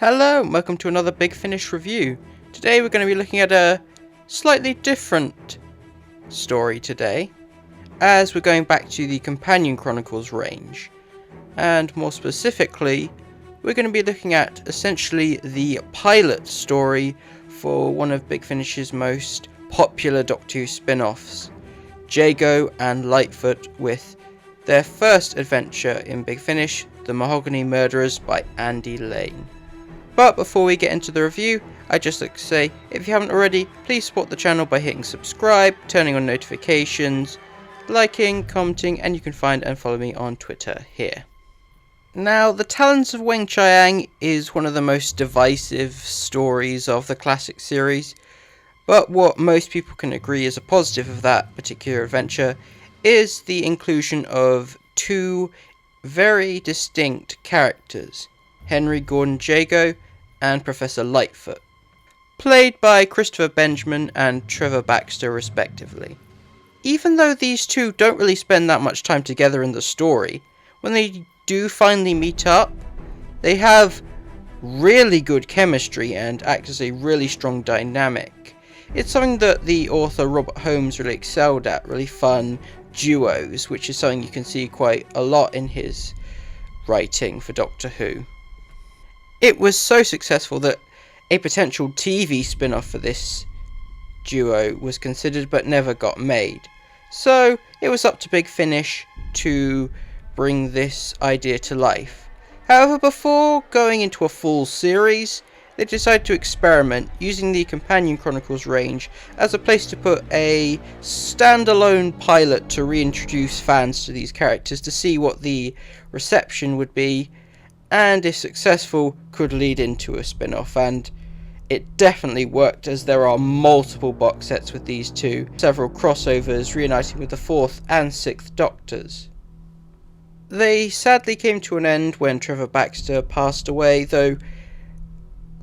Hello and welcome to another Big Finish review. Today we're going to be looking at a slightly different story today, as we're going back to the Companion Chronicles range. And more specifically, we're going to be looking at essentially the pilot story for one of Big Finish's most popular Doctor Who spin-offs, Jago and Litefoot, with their first adventure in Big Finish, The Mahogany Murderers by Andy Lane. But before we get into the review, I'd just like to say, if you haven't already, please support the channel by hitting subscribe, turning on notifications, liking, commenting, and you can find and follow me on Twitter here. Now, The Talons of Weng Chiang is one of the most divisive stories of the classic series, but what most people can agree is a positive of that particular adventure is the inclusion of two very distinct characters, Henry Gordon Jago and Professor Litefoot, played by Christopher Benjamin and Trevor Baxter respectively. Even though these two don't really spend that much time together in the story, when they do finally meet up, they have really good chemistry and act as a really strong dynamic. It's something that the author Robert Holmes really excelled at, really fun duos, which is something you can see quite a lot in his writing for Doctor Who. It was so successful that a potential TV spin-off for this duo was considered but never got made. So it was up to Big Finish to bring this idea to life. However, before going into a full series, they decided to experiment using the Companion Chronicles range as a place to put a standalone pilot to reintroduce fans to these characters to see what the reception would be, and if successful could lead into a spin-off, and it definitely worked, as there are multiple box sets with these two, several crossovers reuniting with the 4th and 6th Doctors. They sadly came to an end when Trevor Baxter passed away, though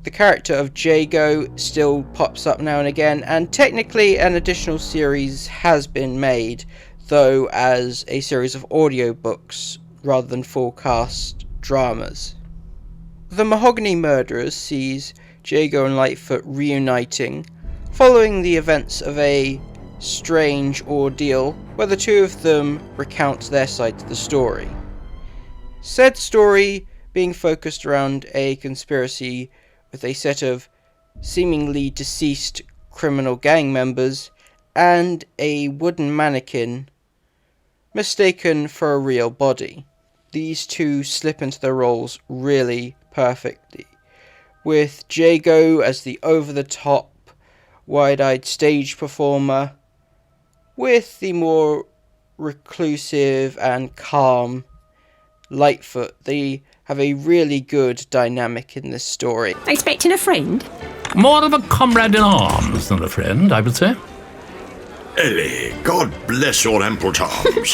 the character of Jago still pops up now and again, and technically an additional series has been made, though as a series of audiobooks rather than full cast dramas. The Mahogany Murderers sees Jago and Litefoot reuniting following the events of a strange ordeal where the two of them recount their side of the story. Said story being focused around a conspiracy with a set of seemingly deceased criminal gang members and a wooden mannequin mistaken for a real body. These two slip into their roles really perfectly, with Jago as the over-the-top, wide-eyed stage performer, with the more reclusive and calm Litefoot. They have a really good dynamic in this story. Expecting a friend? More of a comrade in arms than a friend, I would say. Ellie, God bless your ample charms.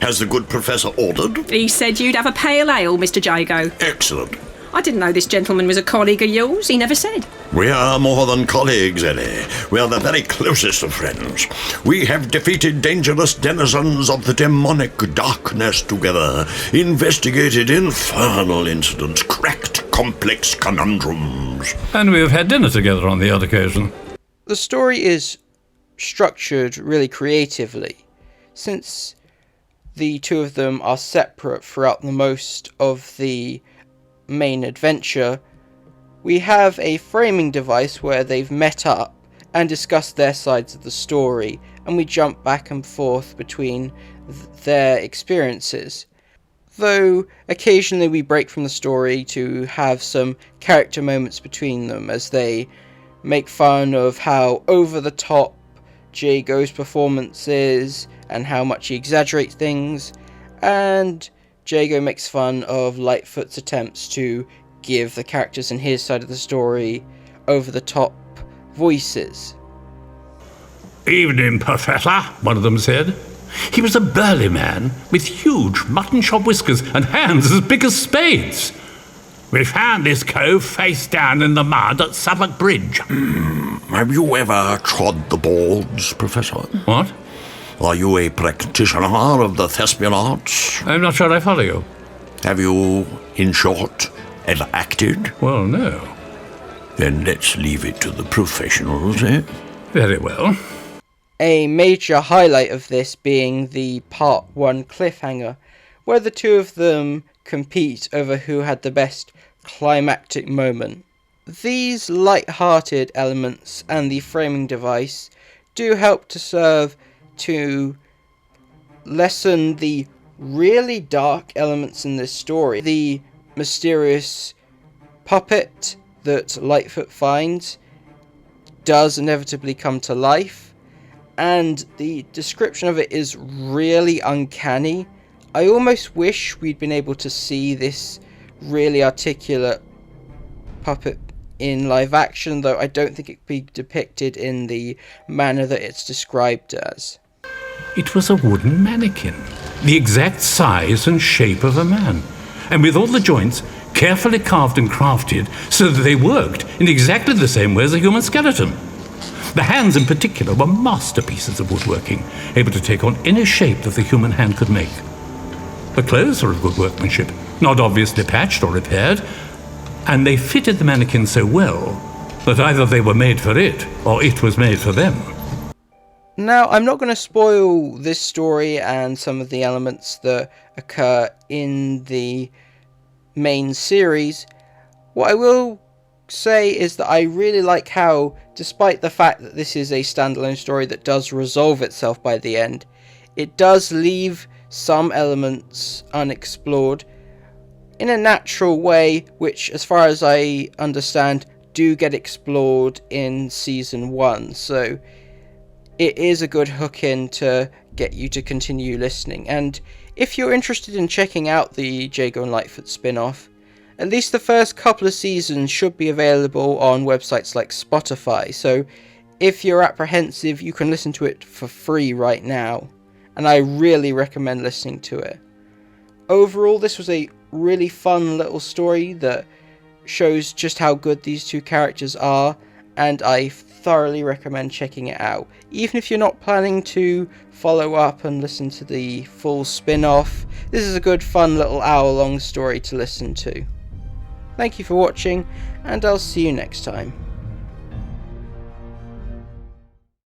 Has the good professor ordered? He said you'd have a pale ale, Mr. Jago. Excellent. I didn't know this gentleman was a colleague of yours. He never said. We are more than colleagues, Ellie. We are the very closest of friends. We have defeated dangerous denizens of the demonic darkness together, investigated infernal incidents, cracked complex conundrums. And we have had dinner together on the odd occasion. The story is structured really creatively, since the two of them are separate throughout the most of the main adventure. We have a framing device where they've met up and discussed their sides of the story, and we jump back and forth between their experiences, though occasionally we break from the story to have some character moments between them as they make fun of how over the top Jago's performance is and how much he exaggerates things, and Jago makes fun of Litefoot's attempts to give the characters in his side of the story over-the-top voices. Evening, Professor, one of them said. He was a burly man with huge mutton chop whiskers and hands as big as spades. We found this cove face down in the mud at Suffolk Bridge. Have you ever trod the boards, Professor? What? Are you a practitioner of the thespian arts? I'm not sure I follow you. Have you, in short, Ever acted? Well, no. Then let's leave it to the professionals, eh? Very well. A major highlight of this being the part 1 cliffhanger, where the two of them compete over who had the best climactic moment. These light-hearted elements and the framing device do help to serve to lessen the really dark elements in this story. The mysterious puppet that Litefoot finds does inevitably come to life, and the description of it is really uncanny. I almost wish we'd been able to see this really articulate puppet in live action, though I don't think it could be depicted in the manner that it's described as. It was a wooden mannequin, the exact size and shape of a man, and with all the joints carefully carved and crafted so that they worked in exactly the same way as a human skeleton. The hands in particular were masterpieces of woodworking, able to take on any shape that the human hand could make. The clothes were of good workmanship, not obviously patched or repaired, and they fitted the mannequin so well that either they were made for it or it was made for them. Now, I'm not going to spoil this story and some of the elements that occur in the main series. What I will say is that I really like how, despite the fact that this is a standalone story that does resolve itself by the end, it does leave some elements unexplored in a natural way, which, as far as I understand, do get explored in Season 1. So it is a good hook in to get you to continue listening. And if you're interested in checking out the Jago and Litefoot spin-off, at least the first couple of seasons should be available on websites like Spotify. So if you're apprehensive, you can listen to it for free right now, and I really recommend listening to it. Overall, this was a really fun little story that shows just how good these two characters are, and I thoroughly recommend checking it out. Even if you're not planning to follow up and listen to the full spin-off, this is a good fun little hour-long story to listen to. Thank you for watching, and I'll see you next time.